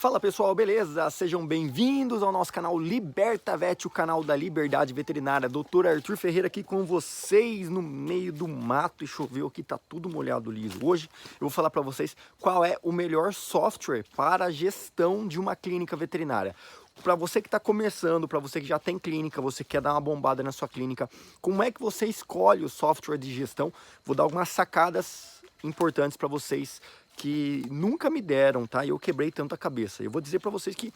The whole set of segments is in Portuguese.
Fala pessoal, beleza? Sejam bem-vindos ao nosso canal Liberta Vet, o canal da Liberdade Veterinária. Dr. Arthur Ferreira aqui com vocês no meio do mato e choveu aqui, tá tudo molhado liso. Hoje eu vou falar para vocês qual é o melhor software para a gestão de uma clínica veterinária. Para você que está começando, para você que já tem clínica, você quer dar uma bombada na sua clínica, como é que você escolhe o software de gestão? Vou dar algumas sacadas importantes para vocês que nunca me deram, tá? E eu quebrei tanto a cabeça. Eu vou dizer para vocês que,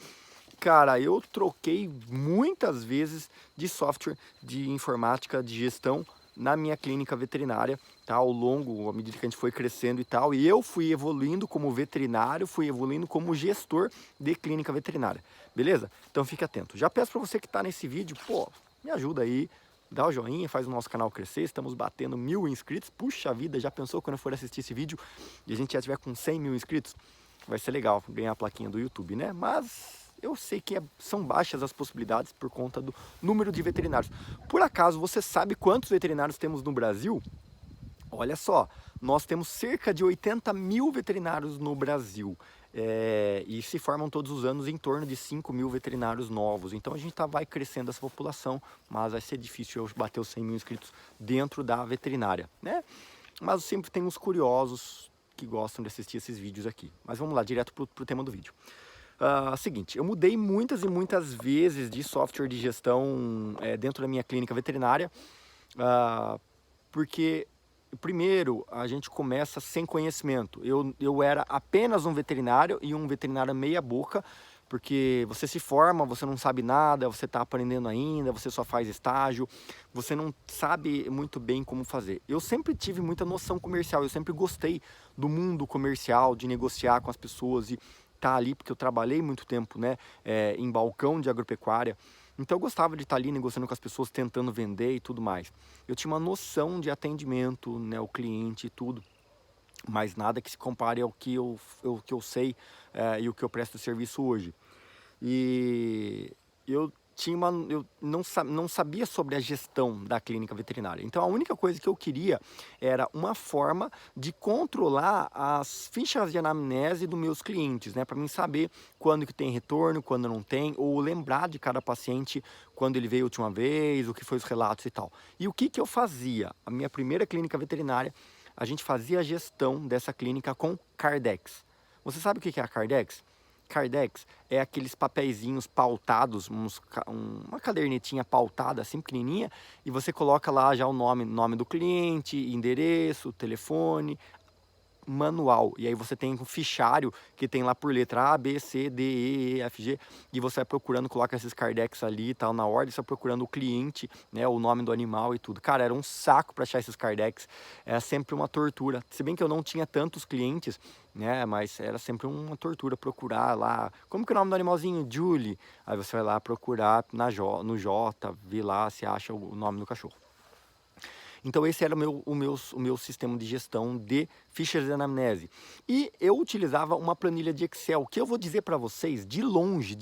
cara, eu troquei muitas vezes de software de informática, de gestão na minha clínica veterinária, tá? Ao longo, à medida que a gente foi crescendo e tal, e eu fui evoluindo como veterinário, fui evoluindo como gestor de clínica veterinária, beleza? Então fique atento. Já peço para você que tá nesse vídeo, pô, me ajuda aí, dá o joinha, faz o nosso canal crescer, estamos batendo 1000 inscritos, puxa vida, já pensou quando eu for assistir esse vídeo e a gente já tiver com 100 mil inscritos? Vai ser legal ganhar a plaquinha do YouTube, né? Mas eu sei que são baixas as possibilidades por conta do número de veterinários. Por acaso, você sabe quantos veterinários temos no Brasil? Olha só, nós temos cerca de 80 mil veterinários no Brasil. E se formam todos os anos em torno de 5 mil veterinários novos. Então a gente vai crescendo essa população, mas vai ser difícil eu bater os 100 mil inscritos dentro da veterinária, né? Mas sempre tem uns curiosos que gostam de assistir esses vídeos aqui. Mas vamos lá, direto pro tema do vídeo. Seguinte, eu mudei muitas e muitas vezes de software de gestão dentro da minha clínica veterinária, porque primeiro a gente começa sem conhecimento. Eu era apenas um veterinário e um veterinário meia boca, porque você se forma, você não sabe nada, você está aprendendo ainda, você só faz estágio, você não sabe muito bem como fazer. Eu sempre tive muita noção comercial, eu sempre gostei do mundo comercial, de negociar com as pessoas e estar ali, porque eu trabalhei muito tempo, né, em balcão de agropecuária. Então eu gostava de estar ali negociando com as pessoas, tentando vender e tudo mais. Eu tinha uma noção de atendimento, né, o cliente e tudo, mas nada que se compare ao que eu sei e o que eu presto serviço hoje. E eu não sabia sobre a gestão da clínica veterinária. Então a única coisa que eu queria era uma forma de controlar as fichas de anamnese dos meus clientes, né? Para mim saber quando que tem retorno, quando não tem, ou lembrar de cada paciente quando ele veio a última vez, o que foi os relatos e tal. E o que eu fazia? A minha primeira clínica veterinária, a gente fazia a gestão dessa clínica com Cardex. Você sabe o que é a Cardex? Cardex é aqueles papeizinhos pautados, uma cadernetinha pautada assim pequenininha, e você coloca lá já o nome do cliente, endereço, telefone, manual. E aí você tem um fichário que tem lá por letra A, B, C, D, E, F, G, e você vai procurando, coloca esses Cardex ali e tal na ordem, você vai procurando o cliente, né, o nome do animal e tudo. Cara, era um saco para achar esses Cardex, era sempre uma tortura. Se bem que eu não tinha tantos clientes, né, mas era sempre uma tortura procurar lá, como que é o nome do animalzinho? Julie. Aí você vai lá procurar no J, ver lá se acha o nome do cachorro. Então esse era o meu sistema de gestão de fichas de anamnese. E eu utilizava uma planilha de Excel, que eu vou dizer para vocês, de longe,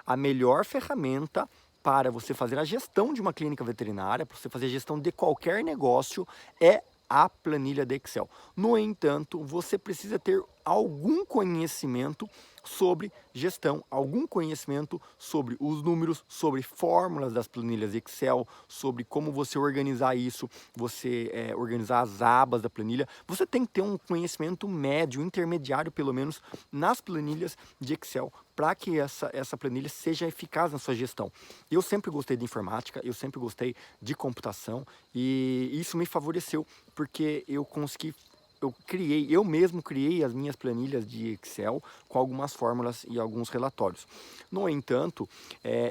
a melhor ferramenta para você fazer a gestão de uma clínica veterinária, para você fazer a gestão de qualquer negócio, é a planilha de Excel. No entanto, você precisa ter algum conhecimento sobre gestão, algum conhecimento sobre os números, sobre fórmulas das planilhas Excel, sobre como você organizar isso, você organizar as abas da planilha. Você tem que ter um conhecimento médio, intermediário pelo menos, nas planilhas de Excel, para que essa planilha seja eficaz na sua gestão. Eu sempre gostei de informática, eu sempre gostei de computação e isso me favoreceu porque eu mesmo criei as minhas planilhas de Excel com algumas fórmulas e alguns relatórios. No entanto,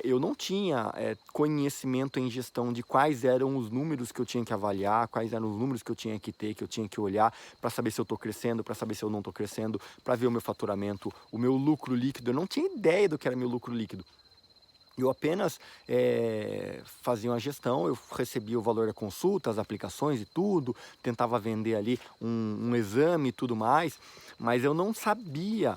eu não tinha conhecimento em gestão de quais eram os números que eu tinha que avaliar, quais eram os números que eu tinha que ter, que eu tinha que olhar para saber se eu estou crescendo, para saber se eu não estou crescendo, para ver o meu faturamento, o meu lucro líquido. Eu não tinha ideia do que era meu lucro líquido. Eu apenas fazia uma gestão, eu recebia o valor da consulta, as aplicações e tudo, tentava vender ali um exame e tudo mais, mas eu não sabia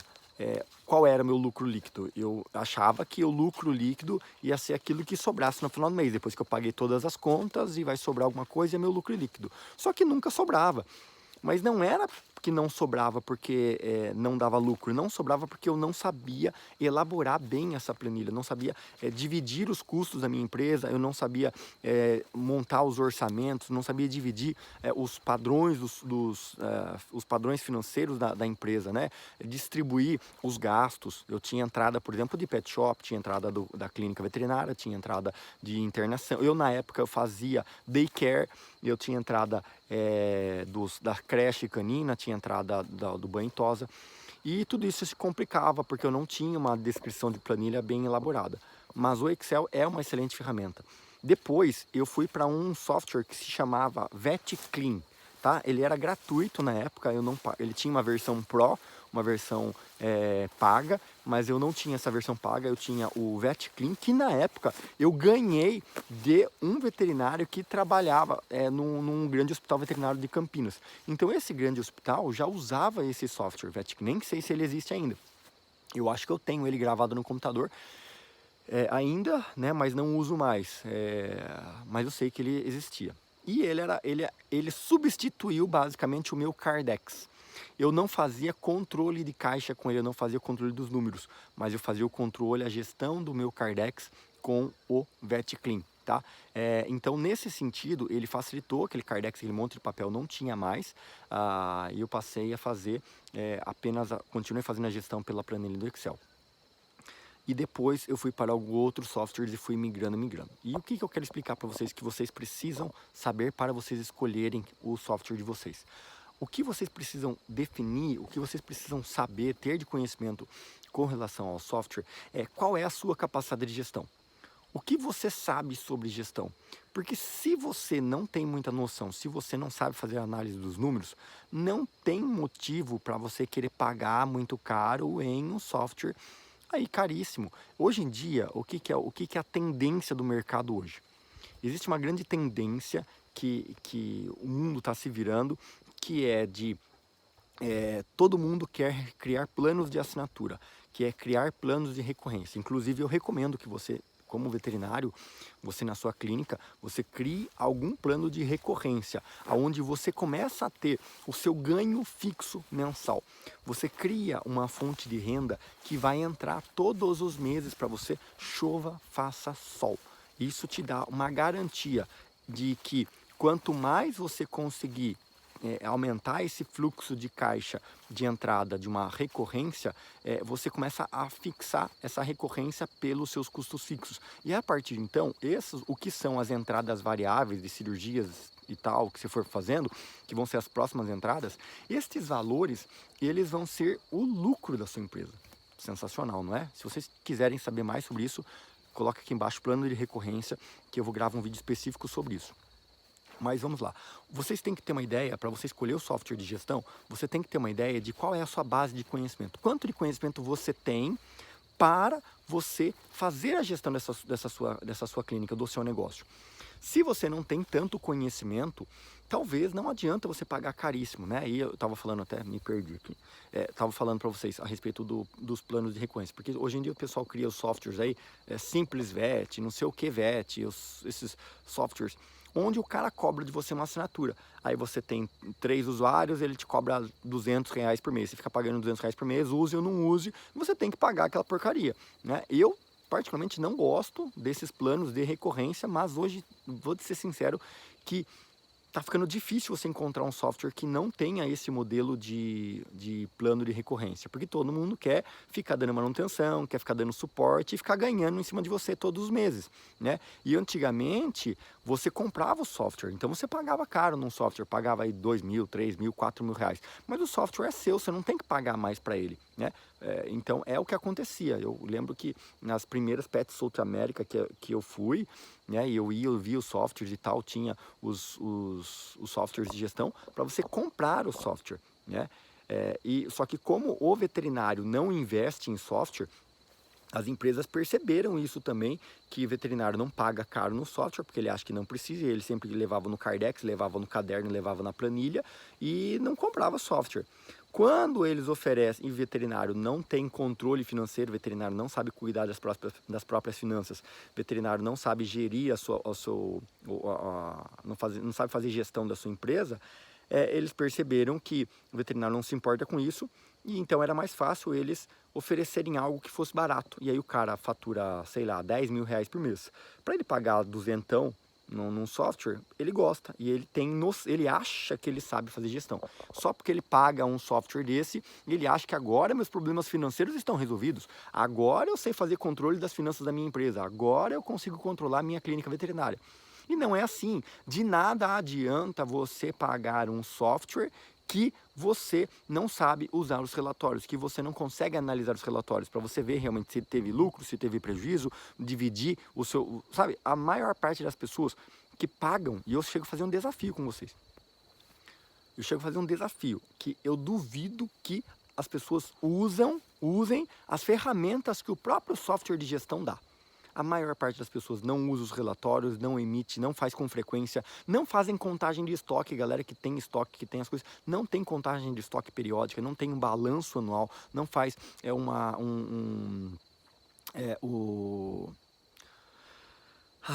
qual era o meu lucro líquido. Eu achava que o lucro líquido ia ser aquilo que sobrasse no final do mês, depois que eu paguei todas as contas e vai sobrar alguma coisa, é meu lucro líquido. Só que nunca sobrava. Mas não era que não sobrava porque não dava lucro, não sobrava porque eu não sabia elaborar bem essa planilha, não sabia dividir os custos da minha empresa, eu não sabia montar os orçamentos, não sabia dividir os padrões os padrões financeiros da empresa, né? Distribuir os gastos. Eu tinha entrada, por exemplo, de pet shop, tinha entrada da clínica veterinária, tinha entrada de internação. Eu, na época, eu fazia daycare, eu tinha entrada da creche canina, tinha entrada do banho e tosa. E tudo isso se complicava, porque eu não tinha uma descrição de planilha bem elaborada. Mas o Excel é uma excelente ferramenta. Depois, eu fui para um software que se chamava VetClean, tá? Ele era gratuito na época, ele tinha uma versão Pro, uma versão paga, mas eu não tinha essa versão paga, eu tinha o VetClean, que na época eu ganhei de um veterinário que trabalhava num grande hospital veterinário de Campinas. Então esse grande hospital já usava esse software VetClean, nem sei se ele existe ainda. Eu acho que eu tenho ele gravado no computador ainda, né, mas não uso mais, mas eu sei que ele existia. E ele substituiu basicamente o meu Cardex. Eu não fazia controle de caixa com ele, eu não fazia controle dos números, mas eu fazia o controle, a gestão do meu Cardex com o VetClean, tá? Então, nesse sentido, ele facilitou aquele Cardex, aquele monte de papel não tinha mais, e eu passei a fazer continuei fazendo a gestão pela planilha do Excel. E depois eu fui para outros softwares e fui migrando. E o que eu quero explicar para vocês que vocês precisam saber para vocês escolherem o software de vocês? O que vocês precisam definir, o que vocês precisam saber, ter de conhecimento com relação ao software, qual é a sua capacidade de gestão. O que você sabe sobre gestão? Porque se você não tem muita noção, se você não sabe fazer a análise dos números, não tem motivo para você querer pagar muito caro em um software aí caríssimo. Hoje em dia, o que é a tendência do mercado hoje? Existe uma grande tendência que o mundo está se virando, que é de todo mundo quer criar planos de assinatura, que é criar planos de recorrência. Inclusive, eu recomendo que você, como veterinário, você na sua clínica, você crie algum plano de recorrência, onde você começa a ter o seu ganho fixo mensal. Você cria uma fonte de renda que vai entrar todos os meses para você, chova, faça sol. Isso te dá uma garantia de que quanto mais você conseguir aumentar esse fluxo de caixa de entrada de uma recorrência, você começa a fixar essa recorrência pelos seus custos fixos. E a partir de então, o que são as entradas variáveis de cirurgias e tal, que você for fazendo, que vão ser as próximas entradas, estes valores, eles vão ser o lucro da sua empresa. Sensacional, não é? Se vocês quiserem saber mais sobre isso, coloca aqui embaixo plano de recorrência, que eu vou gravar um vídeo específico sobre isso. Mas vamos lá, vocês têm que ter uma ideia, para você escolher o software de gestão, você tem que ter uma ideia de qual é a sua base de conhecimento. Quanto de conhecimento você tem para você fazer a gestão dessa sua clínica, do seu negócio. Se você não tem tanto conhecimento, talvez não adianta você pagar caríssimo, né? E eu estava falando até, me perdi aqui, estava falando para vocês a respeito dos planos de recorrência, porque hoje em dia o pessoal cria os softwares aí, Simples Vet, não sei o que Vet, esses softwares, onde o cara cobra de você uma assinatura. Aí você tem 3 usuários, ele te cobra R$200 por mês. Você fica pagando R$200 por mês, use ou não use, você tem que pagar aquela porcaria, né? Eu, particularmente, não gosto desses planos de recorrência, mas hoje, vou ser sincero, que tá ficando difícil você encontrar um software que não tenha esse modelo de plano de recorrência, porque todo mundo quer ficar dando manutenção, quer ficar dando suporte e ficar ganhando em cima de você todos os meses, né? E antigamente você comprava o software, então você pagava caro num software, pagava aí 2 mil, 3 mil, 4 mil reais, mas o software é seu, você não tem que pagar mais para ele, né? Então é o que acontecia. Eu lembro que nas primeiras Pet South America que eu fui, né, e eu via os softwares e tal, tinha os softwares de gestão para você comprar o software, né? Só que como o veterinário não investe em software, as empresas perceberam isso também, que o veterinário não paga caro no software, porque ele acha que não precisa, ele sempre levava no Cardex, levava no caderno, levava na planilha e não comprava software. Quando eles oferecem, e o veterinário não tem controle financeiro, o veterinário não sabe cuidar das próprias finanças, o veterinário não sabe gerir não sabe fazer gestão da sua empresa, eles perceberam que o veterinário não se importa com isso, e então era mais fácil eles oferecerem algo que fosse barato. E aí o cara fatura, sei lá, 10 mil reais por mês. Para ele pagar duzentão num software, ele gosta. E ele acha que ele sabe fazer gestão. Só porque ele paga um software desse, ele acha que agora meus problemas financeiros estão resolvidos. Agora eu sei fazer controle das finanças da minha empresa. Agora eu consigo controlar a minha clínica veterinária. E não é assim. De nada adianta você pagar um software que você não sabe usar os relatórios, que você não consegue analisar os relatórios para você ver realmente se teve lucro, se teve prejuízo, dividir o seu... Sabe, a maior parte das pessoas que pagam, e eu chego a fazer um desafio com vocês. Eu chego a fazer um desafio, que eu duvido que as pessoas usem as ferramentas que o próprio software de gestão dá. A maior parte das pessoas não usa os relatórios, não emite, não faz com frequência, não fazem contagem de estoque, galera que tem estoque, que tem as coisas, não tem contagem de estoque periódica, não tem um balanço anual, não faz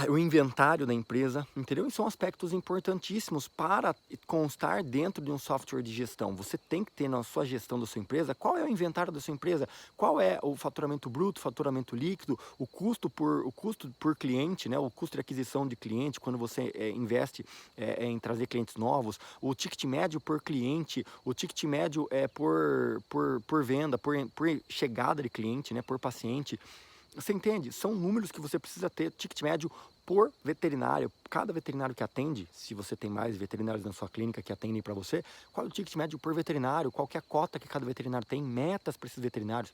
o inventário da empresa, entendeu? E são aspectos importantíssimos para constar dentro de um software de gestão. Você tem que ter na sua gestão da sua empresa qual é o inventário da sua empresa, qual é o faturamento bruto, faturamento líquido, o custo por cliente, né? O custo de aquisição de cliente quando você investe em trazer clientes novos, o ticket médio por cliente, o ticket médio por venda, por chegada de cliente, né? Por paciente. Você entende? São números que você precisa ter, ticket médio por veterinário. Cada veterinário que atende, se você tem mais veterinários na sua clínica que atendem para você, qual é o ticket médio por veterinário, qual que é a cota que cada veterinário tem, metas para esses veterinários.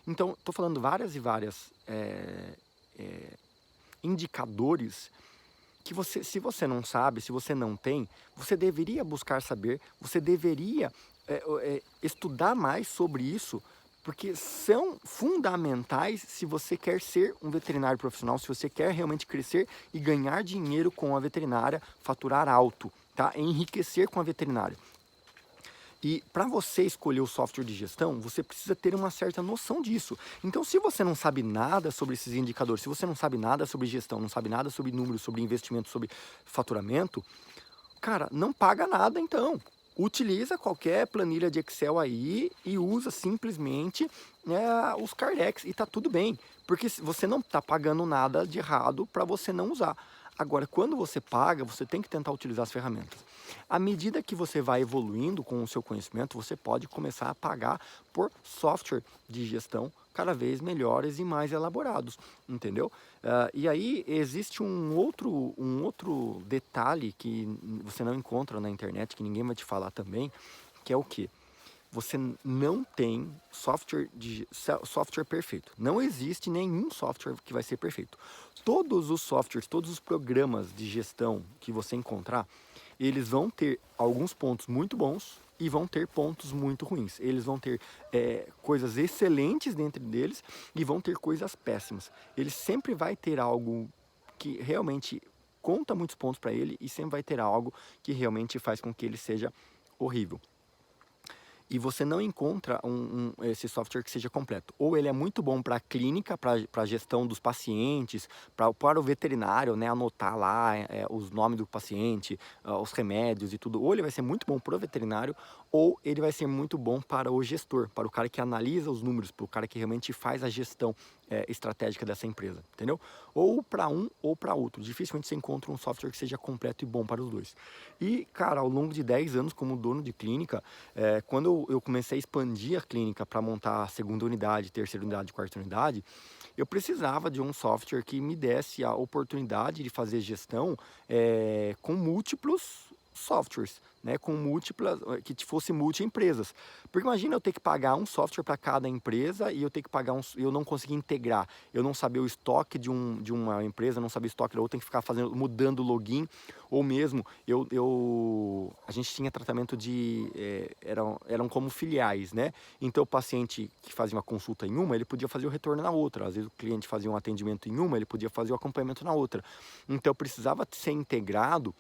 Então, estou falando várias e várias indicadores que você, se você não sabe, se você não tem, você deveria buscar saber, você deveria estudar mais sobre isso, porque são fundamentais se você quer ser um veterinário profissional, se você quer realmente crescer e ganhar dinheiro com a veterinária, faturar alto, tá? Enriquecer com a veterinária. E para você escolher o software de gestão, você precisa ter uma certa noção disso. Então, se você não sabe nada sobre esses indicadores, se você não sabe nada sobre gestão, não sabe nada sobre números, sobre investimento, sobre faturamento, cara, não paga nada então. Utiliza qualquer planilha de Excel aí e usa simplesmente os Cardex e tá tudo bem. Porque você não está pagando nada de errado para você não usar. Agora, quando você paga, você tem que tentar utilizar as ferramentas. À medida que você vai evoluindo com o seu conhecimento, você pode começar a pagar por software de gestão cada vez melhores e mais elaborados, entendeu? E aí existe um outro detalhe que você não encontra na internet, que ninguém vai te falar também, que é o quê? Você não tem software perfeito. Não existe nenhum software que vai ser perfeito. Todos os softwares, todos os programas de gestão que você encontrar, eles vão ter alguns pontos muito bons e vão ter pontos muito ruins. Eles vão ter coisas excelentes dentro deles e vão ter coisas péssimas. Ele sempre vai ter algo que realmente conta muitos pontos para ele e sempre vai ter algo que realmente faz com que ele seja horrível. E você não encontra esse software que seja completo. Ou ele é muito bom para a clínica, para a gestão dos pacientes, para o veterinário, né, anotar lá os nomes do paciente, os remédios e tudo. Ou ele vai ser muito bom para o veterinário, ou ele vai ser muito bom para o gestor, para o cara que analisa os números, para o cara que realmente faz a gestão estratégica dessa empresa, entendeu? Ou para um ou para outro. Dificilmente você encontra um software que seja completo e bom para os dois. E, cara, ao longo de 10 anos como dono de clínica, quando eu comecei a expandir a clínica para montar a segunda unidade, terceira unidade, quarta unidade, eu precisava de um software que me desse a oportunidade de fazer gestão com múltiplos softwares, né, com múltiplas, que fosse multi-empresas. Porque imagina eu ter que pagar um software para cada empresa e eu ter que pagar eu não conseguir integrar, eu não saber o estoque de uma empresa, não saber o estoque da outra, tem que ficar mudando o login, ou mesmo a gente tinha tratamento de eram como filiais, né? Então o paciente que fazia uma consulta em uma, ele podia fazer o retorno na outra. Às vezes o cliente fazia um atendimento em uma, ele podia fazer o acompanhamento na outra. Então eu precisava ser integrado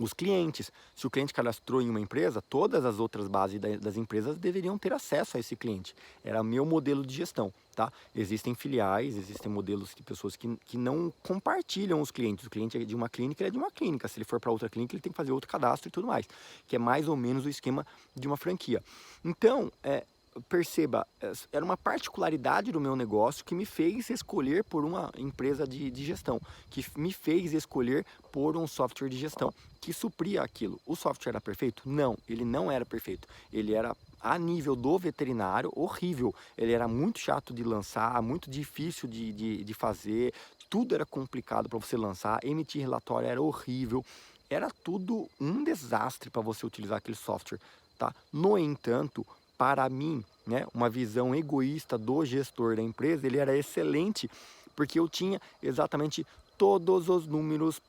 os clientes. Se o cliente cadastrou em uma empresa, todas as outras bases das empresas deveriam ter acesso a esse cliente. Era meu modelo de gestão, tá? Existem filiais, existem modelos de pessoas que não compartilham os clientes. O cliente é de uma clínica, ele é de uma clínica. Se ele for para outra clínica, ele tem que fazer outro cadastro e tudo mais, que é mais ou menos o esquema de uma franquia. Então, perceba, era uma particularidade do meu negócio que me fez escolher por uma empresa de gestão, que me fez escolher por um software de gestão que supria aquilo. O software era perfeito? Não, ele não era perfeito. Ele era, a nível do veterinário, horrível. Ele era muito chato de lançar, muito difícil de fazer, tudo era complicado para você lançar, emitir relatório era horrível, era tudo um desastre para você utilizar aquele software, tá? No entanto, para mim, né, uma visão egoísta do gestor da empresa, ele era excelente, porque eu tinha exatamente todos os números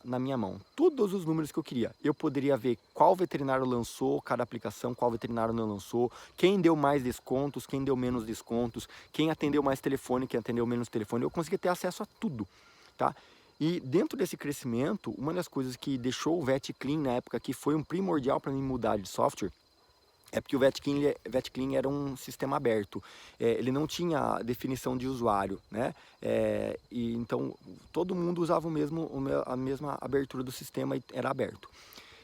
na minha mão, todos os números que eu queria. Eu poderia ver qual veterinário lançou cada aplicação, qual veterinário não lançou, quem deu mais descontos, quem deu menos descontos, quem atendeu mais telefone, quem atendeu menos telefone. Eu conseguia ter acesso a tudo, tá? E dentro desse crescimento, uma das coisas que deixou o VetClean na época que foi um primordial para mim mudar de software, é porque o VetClean era um sistema aberto, ele não tinha definição de usuário, né? E então todo mundo usava a mesma abertura do sistema e era aberto.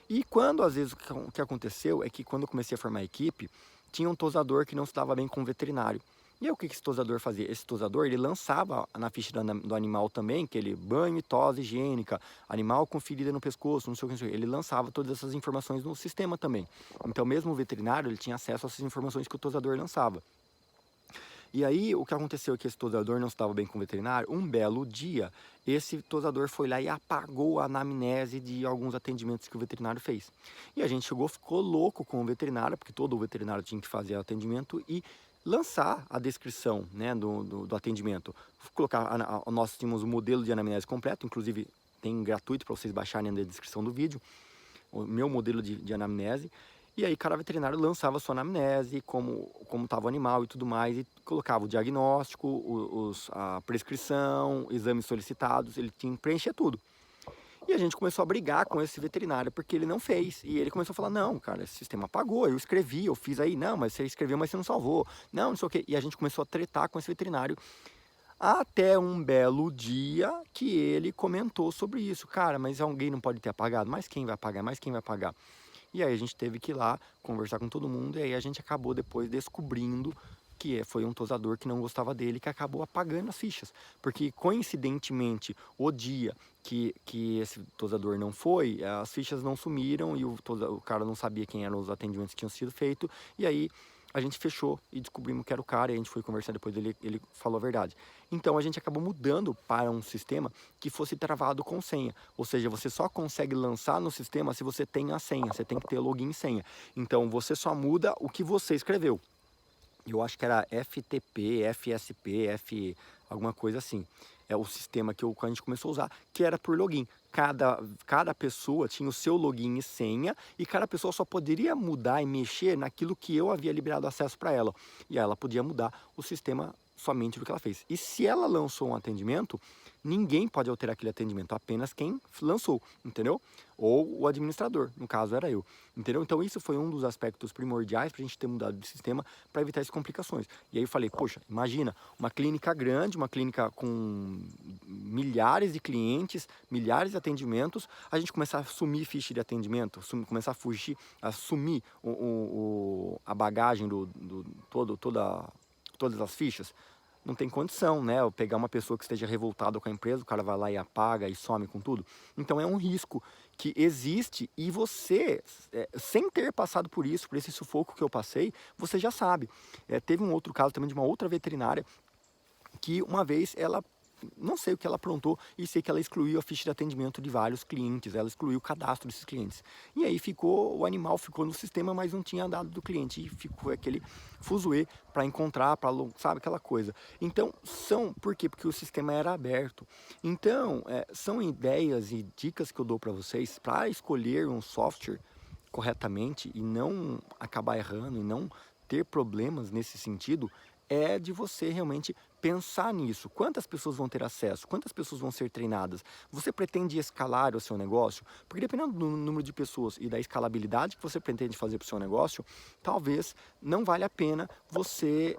E quando, às vezes, o que aconteceu é que quando eu comecei a formar a equipe, tinha um tosador que não se dava bem com o veterinário. E aí o que esse tosador fazia? Esse tosador, ele lançava na ficha do animal também, que ele banho e tosse higiênica, animal com ferida no pescoço, não sei o que, não sei o que. Ele lançava todas essas informações no sistema também. Então mesmo o veterinário, ele tinha acesso a essas informações que o tosador lançava. E aí, o que aconteceu é que esse tosador não estava bem com o veterinário. Um belo dia, esse tosador foi lá e apagou a anamnese de alguns atendimentos que o veterinário fez. E a gente ficou louco com o veterinário, porque todo o veterinário tinha que fazer atendimento e lançar a descrição, né, do atendimento. Nós tínhamos o modelo de anamnese completo, inclusive tem gratuito para vocês baixarem na descrição do vídeo, o meu modelo de anamnese. E aí cada veterinário lançava a sua anamnese, como estava o animal e tudo mais, e colocava o diagnóstico, a prescrição, exames solicitados, ele tinha que preencher tudo. E a gente começou a brigar com esse veterinário, porque ele não fez. E ele começou a falar, não, cara, esse sistema apagou, eu escrevi, eu fiz aí. Não, mas você escreveu, mas você não salvou. Não, não sei o quê. E a gente começou a tretar com esse veterinário, até um belo dia que ele comentou sobre isso. Cara, mas alguém não pode ter apagado? Mas quem vai pagar? Mas quem vai pagar? E aí a gente teve que ir lá conversar com todo mundo, e aí a gente acabou depois descobrindo que foi um tosador que não gostava dele, que acabou apagando as fichas. Porque coincidentemente, o dia que esse tosador não foi, as fichas não sumiram e o cara não sabia quem eram os atendimentos que tinham sido feitos, e aí a gente fechou e descobrimos que era o cara, e a gente foi conversar depois dele, ele falou a verdade. Então a gente acabou mudando para um sistema que fosse travado com senha, ou seja, você só consegue lançar no sistema se você tem a senha, você tem que ter login e senha. Então você só muda o que você escreveu. Eu acho que era FTP, FSP, alguma coisa assim. É o sistema que a gente começou a usar, que era por login. Cada pessoa tinha o seu login e senha, e cada pessoa só poderia mudar e mexer naquilo que eu havia liberado acesso para ela. E ela podia mudar o sistema somente do que ela fez. E se ela lançou um atendimento, ninguém pode alterar aquele atendimento, apenas quem lançou, entendeu? Ou o administrador, no caso era eu, entendeu? Então isso foi um dos aspectos primordiais para a gente ter mudado de sistema para evitar essas complicações. E aí eu falei, poxa, imagina, uma clínica grande, uma clínica com milhares de clientes, milhares de atendimentos, a gente começar a sumir ficha de atendimento, começar a fugir, a sumir a bagagem todas as fichas. Não tem condição, né? Eu pegar uma pessoa que esteja revoltada com a empresa, o cara vai lá e apaga e some com tudo. Então é um risco que existe, e você, sem ter passado por isso, por esse sufoco que eu passei, você já sabe. Teve um outro caso também de uma outra veterinária que uma vez ela, não sei o que ela aprontou, e sei que ela excluiu a ficha de atendimento de vários clientes, ela excluiu o cadastro desses clientes. E aí o animal ficou no sistema, mas não tinha dado do cliente, e ficou aquele fuzuê para encontrar, sabe, aquela coisa. Então, por quê? Porque o sistema era aberto. Então, são ideias e dicas que eu dou para vocês para escolher um software corretamente e não acabar errando e não ter problemas nesse sentido. é de você realmente pensar nisso. Quantas pessoas vão ter acesso? Quantas pessoas vão ser treinadas? Você pretende escalar o seu negócio? Porque dependendo do número de pessoas e da escalabilidade que você pretende fazer para o seu negócio, talvez não vale a pena você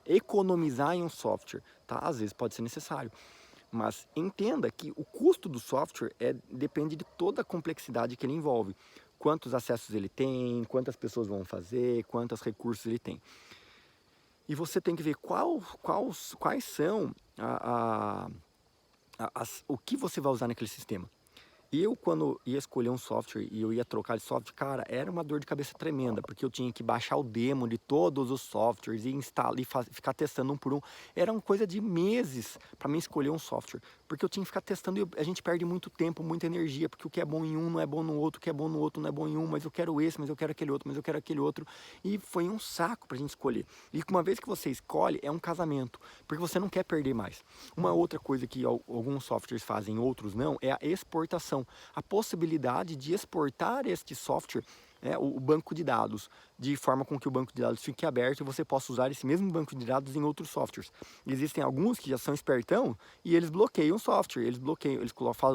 economizar em um software, tá? Às vezes pode ser necessário. Mas entenda que o custo do software depende de toda a complexidade que ele envolve. Quantos acessos ele tem, quantas pessoas vão fazer, quantos recursos ele tem. E você tem que ver quais são o que você vai usar naquele sistema. Eu, quando ia escolher um software e eu ia trocar de software, cara, era uma dor de cabeça tremenda, porque eu tinha que baixar o demo de todos os softwares e instalar e ficar testando um por um. Era uma coisa de meses para mim escolher um software, porque eu tinha que ficar testando e a gente perde muito tempo, muita energia, porque o que é bom em um não é bom no outro, o que é bom no outro não é bom em um, mas eu quero esse, mas eu quero aquele outro, mas eu quero aquele outro. E foi um saco pra gente escolher. E uma vez que você escolhe, é um casamento, porque você não quer perder mais. Uma outra coisa que alguns softwares fazem, outros não, é a exportação. A possibilidade de exportar este software, o banco de dados, de forma com que o banco de dados fique aberto e você possa usar esse mesmo banco de dados em outros softwares. Existem alguns que já são espertão e eles bloqueiam o software, eles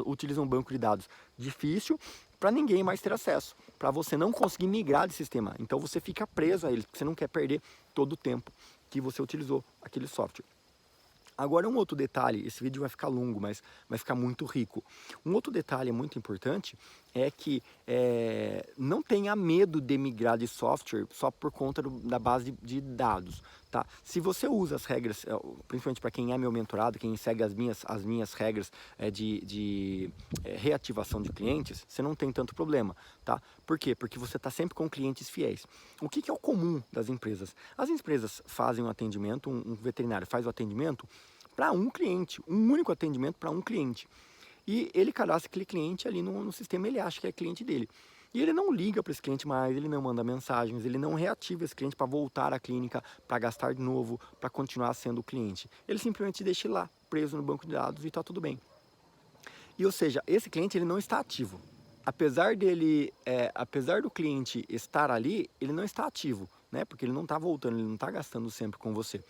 utilizam um banco de dados difícil para ninguém mais ter acesso, para você não conseguir migrar de sistema. Então você fica preso a eles, porque você não quer perder todo o tempo que você utilizou aquele software. Agora um outro detalhe, esse vídeo vai ficar longo, mas vai ficar muito rico. Um outro detalhe muito importante é que não tenha medo de migrar de software só por conta da base de dados, tá? Se você usa as regras, principalmente para quem é meu mentorado, quem segue as minhas regras de reativação de clientes, você não tem tanto problema, tá? Por quê? Porque você está sempre com clientes fiéis. O que é o comum das empresas? As empresas fazem um atendimento, um veterinário faz o atendimento para um cliente, um único atendimento para um cliente. E ele cadastra aquele cliente ali no sistema, ele acha que é cliente dele. E ele não liga para esse cliente mais, ele não manda mensagens, ele não reativa esse cliente para voltar à clínica, para gastar de novo, para continuar sendo cliente. Ele simplesmente deixa ele lá, preso no banco de dados e está tudo bem. E ou seja, esse cliente ele não está ativo. Apesar do cliente estar ali, ele não está ativo, né? Porque ele não está voltando, ele não está gastando sempre com você.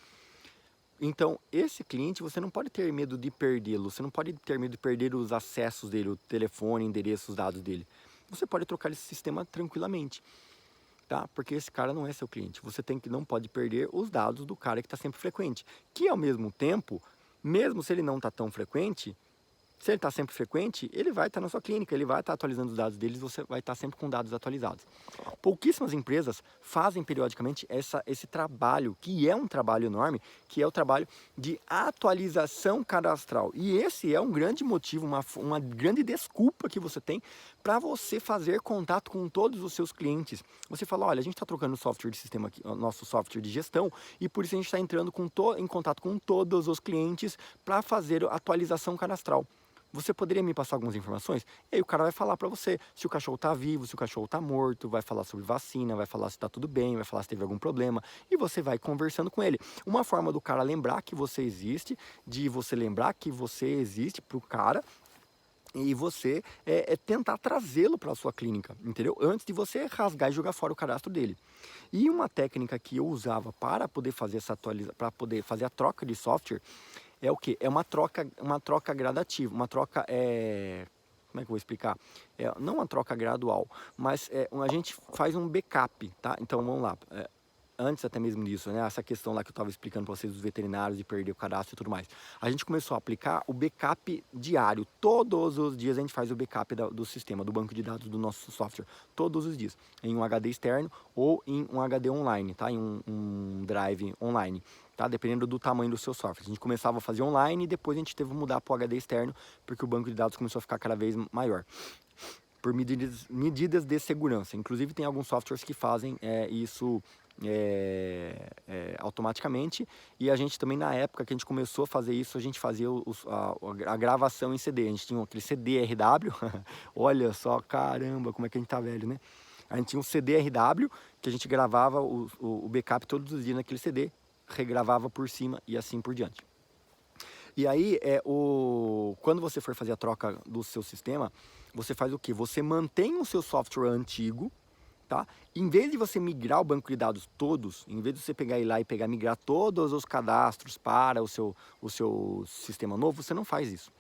Então, esse cliente, você não pode ter medo de perdê-lo, você não pode ter medo de perder os acessos dele, o telefone, endereço, os dados dele. Você pode trocar esse sistema tranquilamente, tá? Porque esse cara não é seu cliente. Você não pode perder os dados do cara que está sempre frequente. Que ao mesmo tempo, mesmo se ele não está tão frequente, se ele está sempre frequente, ele vai estar na sua clínica, ele vai estar atualizando os dados deles, você vai estar sempre com dados atualizados. Pouquíssimas empresas fazem periodicamente esse trabalho, que é um trabalho enorme, que é o trabalho de atualização cadastral. E esse é um grande motivo, uma grande desculpa que você tem para você fazer contato com todos os seus clientes. Você fala, olha, a gente está trocando o software de sistema aqui, o nosso software de gestão, e por isso a gente está entrando em contato com todos os clientes para fazer a atualização cadastral. Você poderia me passar algumas informações? E aí o cara vai falar para você se o cachorro está vivo, se o cachorro está morto, vai falar sobre vacina, vai falar se está tudo bem, vai falar se teve algum problema, e você vai conversando com ele. Uma forma do cara lembrar que você existe, de você lembrar que você existe para o cara, e você tentar trazê-lo para a sua clínica, entendeu? Antes de você rasgar e jogar fora o cadastro dele. E uma técnica que eu usava para poder fazer para poder fazer a troca de software, é o que? É uma troca gradativa, uma troca como é que eu vou explicar? Não uma troca gradual, mas a gente faz um backup, tá? Então vamos lá. Antes até mesmo disso, né? Essa questão lá que eu estava explicando para vocês dos veterinários de perder o cadastro e tudo mais. A gente começou a aplicar o backup diário. Todos os dias a gente faz o backup do sistema, do banco de dados do nosso software. Todos os dias. Em um HD externo ou em um HD online, tá? Em um drive online, tá? Dependendo do tamanho do seu software. A gente começava a fazer online e depois a gente teve que mudar para o HD externo, porque o banco de dados começou a ficar cada vez maior. Por medidas de segurança. Inclusive tem alguns softwares que fazem isso automaticamente, e a gente também, na época que a gente começou a fazer isso, a gente fazia a gravação em CD. A gente tinha aquele CD-RW, olha só, caramba, como é que a gente tá velho, né? A gente tinha um CD-RW que a gente gravava o backup todos os dias naquele CD, regravava por cima e assim por diante. E aí, quando você for fazer a troca do seu sistema, você faz o quê? Você mantém o seu software antigo, tá? Em vez de você migrar o banco de dados todos, em vez de você pegar e ir lá e migrar todos os cadastros para o seu sistema novo, você não faz isso.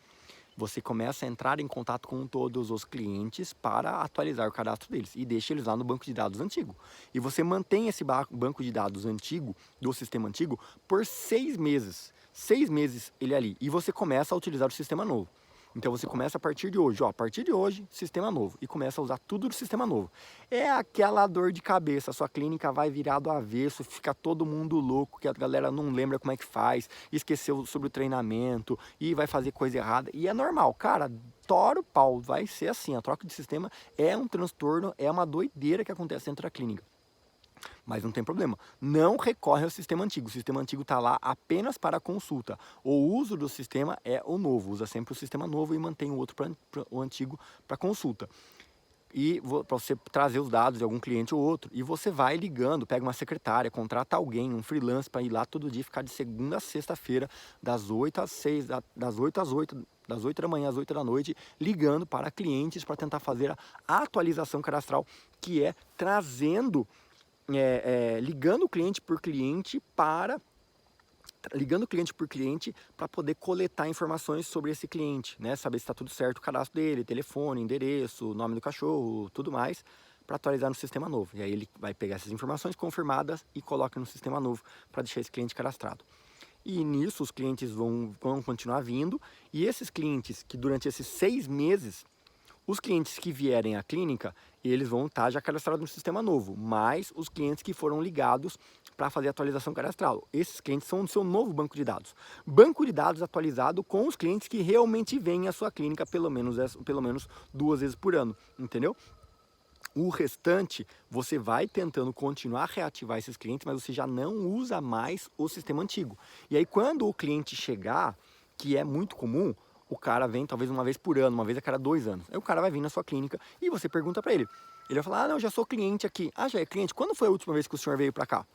Você começa a entrar em contato com todos os clientes para atualizar o cadastro deles e deixa eles lá no banco de dados antigo. E você mantém esse banco de dados antigo, do sistema antigo, por 6 meses. 6 meses ele ali. E você começa a utilizar o sistema novo. Então você começa a partir de hoje, ó, a partir de hoje, sistema novo, e começa a usar tudo do sistema novo. É aquela dor de cabeça, a sua clínica vai virar do avesso, fica todo mundo louco, que a galera não lembra como é que faz, esqueceu sobre o treinamento, e vai fazer coisa errada, e é normal, cara, tora o pau, vai ser assim, a troca de sistema é um transtorno, é uma doideira que acontece dentro da clínica. Mas não tem problema, não recorre ao sistema antigo, o sistema antigo está lá apenas para consulta. O uso do sistema é o novo, usa sempre o sistema novo e mantém o outro o antigo para consulta. E para você trazer os dados de algum cliente ou outro, e você vai ligando, pega uma secretária, contrata alguém, um freelance para ir lá todo dia, ficar de segunda a sexta-feira, das 8 às 6, das 8 às 8, das 8 da manhã às 8 da noite, ligando para clientes para tentar fazer a atualização cadastral, que é trazendo ligando cliente por cliente para poder coletar informações sobre esse cliente, né? Saber se está tudo certo o cadastro dele, telefone, endereço, nome do cachorro, tudo mais, para atualizar no sistema novo. E aí ele vai pegar essas informações confirmadas e coloca no sistema novo para deixar esse cliente cadastrado. E nisso os clientes vão continuar vindo, e esses clientes que durante esses 6 meses, os clientes que vierem à clínica, eles vão estar já cadastrados no sistema novo, mas os clientes que foram ligados para fazer a atualização cadastral, esses clientes são do seu novo banco de dados. Banco de dados atualizado com os clientes que realmente vêm à sua clínica pelo menos 2 vezes por ano, entendeu? O restante, você vai tentando continuar a reativar esses clientes, mas você já não usa mais o sistema antigo. E aí quando o cliente chegar, que é muito comum, o cara vem talvez uma vez por ano, uma vez a cada 2 anos. Aí o cara vai vir na sua clínica e você pergunta para ele. Ele vai falar, ah, não, já sou cliente aqui. Ah, já é cliente? Quando foi a última vez que o senhor veio para cá?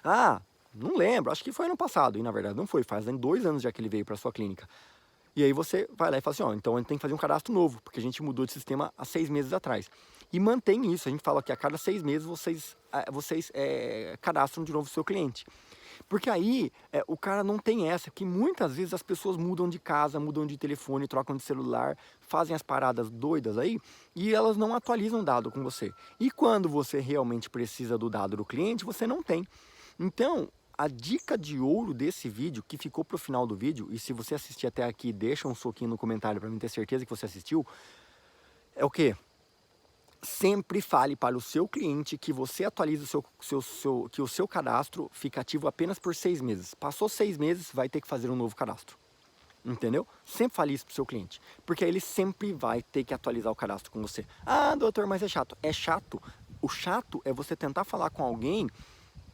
Ah, não lembro, acho que foi ano passado. E na verdade não foi, faz 2 anos já que ele veio para sua clínica. E aí você vai lá e fala assim, ó, então a gente tem que fazer um cadastro novo, porque a gente mudou de sistema há 6 meses atrás. E mantém isso, a gente fala que a cada 6 meses vocês cadastram de novo o seu cliente. Porque aí o cara não tem essa, que muitas vezes as pessoas mudam de casa, mudam de telefone, trocam de celular, fazem as paradas doidas aí e elas não atualizam o dado com você. E quando você realmente precisa do dado do cliente, você não tem. Então, a dica de ouro desse vídeo, que ficou pro final do vídeo, e se você assistir até aqui, deixa um soquinho no comentário para mim ter certeza que você assistiu, é o quê? Sempre fale para o seu cliente que você atualiza que o seu cadastro fica ativo apenas por 6 meses. Passou 6 meses, vai ter que fazer um novo cadastro. Entendeu? Sempre fale isso para o seu cliente, porque aí ele sempre vai ter que atualizar o cadastro com você. Ah, doutor, mas é chato. É chato. O chato é você tentar falar com alguém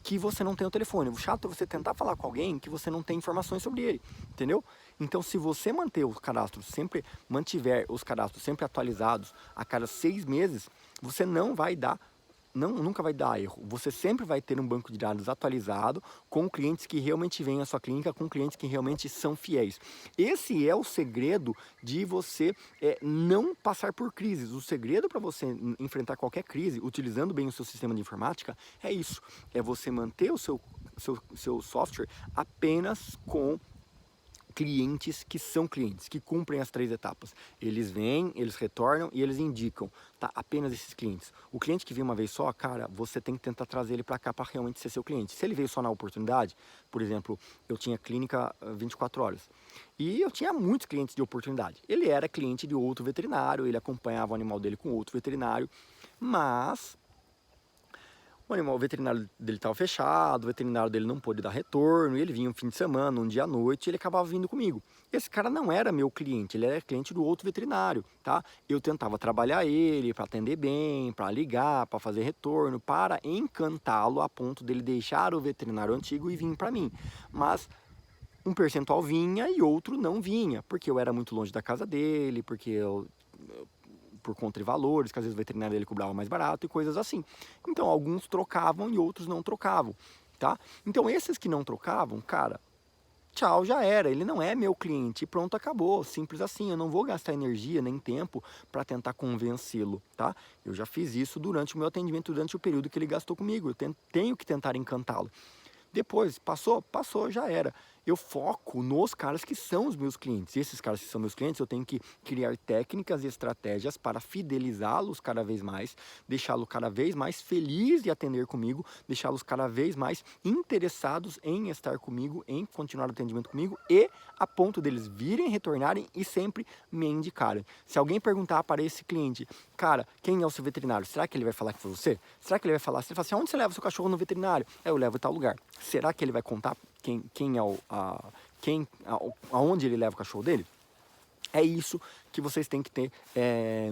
que você não tem o telefone. O chato é você tentar falar com alguém que você não tem informações sobre ele, entendeu? Então, se você mantiver os cadastros sempre atualizados a cada 6 meses, você nunca vai dar erro. Você sempre vai ter um banco de dados atualizado com clientes que realmente vêm à sua clínica, com clientes que realmente são fiéis. Esse é o segredo de você não passar por crises. O segredo para você enfrentar qualquer crise, utilizando bem o seu sistema de informática, é isso. É você manter o seu software apenas com clientes que são clientes, que cumprem as 3 etapas. Eles vêm, eles retornam e eles indicam, tá? Apenas esses clientes. O cliente que vem uma vez só, cara, você tem que tentar trazer ele para cá para realmente ser seu cliente. Se ele veio só na oportunidade, por exemplo, eu tinha clínica 24 horas e eu tinha muitos clientes de oportunidade. Ele era cliente de outro veterinário, ele acompanhava o animal dele com outro veterinário, mas o veterinário dele estava fechado, o veterinário dele não pôde dar retorno, e ele vinha um fim de semana, um dia à noite, e ele acabava vindo comigo. Esse cara não era meu cliente, ele era cliente do outro veterinário, tá? Eu tentava trabalhar ele para atender bem, para ligar, para fazer retorno, para encantá-lo a ponto dele deixar o veterinário antigo e vir para mim. Mas um percentual vinha e outro não vinha, porque eu era muito longe da casa dele, porque por conta de valores, que às vezes o veterinário dele cobrava mais barato e coisas assim. Então, alguns trocavam e outros não trocavam, tá? Então, esses que não trocavam, cara, tchau, já era, ele não é meu cliente, e pronto, acabou, simples assim, eu não vou gastar energia nem tempo para tentar convencê-lo, tá? Eu já fiz isso durante o meu atendimento, durante o período que ele gastou comigo, eu tenho que tentar encantá-lo. Depois, passou, já era. Eu foco nos caras que são os meus clientes. E esses caras que são meus clientes, eu tenho que criar técnicas e estratégias para fidelizá-los cada vez mais, deixá-los cada vez mais felizes de atender comigo, deixá-los cada vez mais interessados em estar comigo, em continuar o atendimento comigo e a ponto deles virem, retornarem e sempre me indicarem. Se alguém perguntar para esse cliente, cara, quem é o seu veterinário? Será que ele vai falar que foi você? Será que ele vai falar? Se ele falar assim, onde você leva o seu cachorro no veterinário? Eu levo em tal lugar. Será que ele vai contar quem é aonde ele leva o cachorro dele? É isso que vocês têm que ter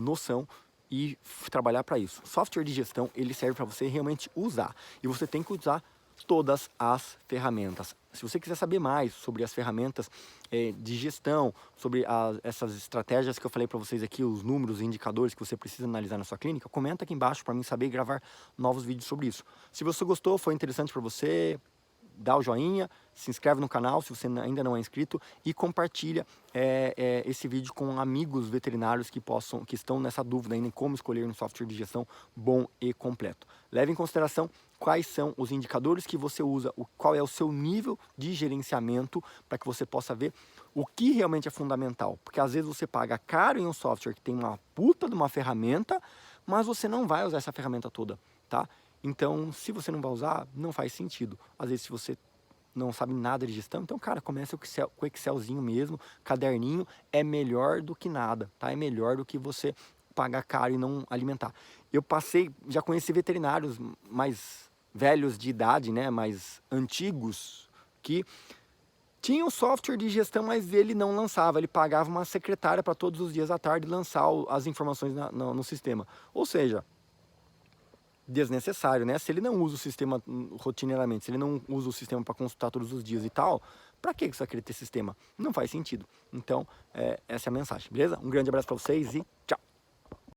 noção e trabalhar para isso. Software de gestão, ele serve para você realmente usar. E você tem que usar todas as ferramentas. Se você quiser saber mais sobre as ferramentas de gestão, sobre essas estratégias que eu falei para vocês aqui, os números, os indicadores que você precisa analisar na sua clínica, comenta aqui embaixo para mim saber gravar novos vídeos sobre isso. Se você gostou, foi interessante para você, dá o joinha, se inscreve no canal se você ainda não é inscrito e compartilha esse vídeo com amigos veterinários que estão nessa dúvida ainda em como escolher um software de gestão bom e completo. Leve em consideração quais são os indicadores que você usa, qual é o seu nível de gerenciamento para que você possa ver o que realmente é fundamental. Porque às vezes você paga caro em um software que tem uma puta de uma ferramenta, mas você não vai usar essa ferramenta toda, tá? Então, se você não vai usar, não faz sentido. Às vezes, se você não sabe nada de gestão, então, cara, começa com o Excelzinho mesmo, caderninho, é melhor do que nada, tá? É melhor do que você pagar caro e não alimentar. Eu já conheci veterinários mais velhos de idade, né, mais antigos, que tinham software de gestão, mas ele não lançava, ele pagava uma secretária para todos os dias à tarde lançar as informações no sistema. Ou seja, desnecessário, né? Se ele não usa o sistema rotineiramente, se ele não usa o sistema para consultar todos os dias e tal, para que você vai querer ter sistema? Não faz sentido. Então, essa é a mensagem, beleza? Um grande abraço para vocês e tchau!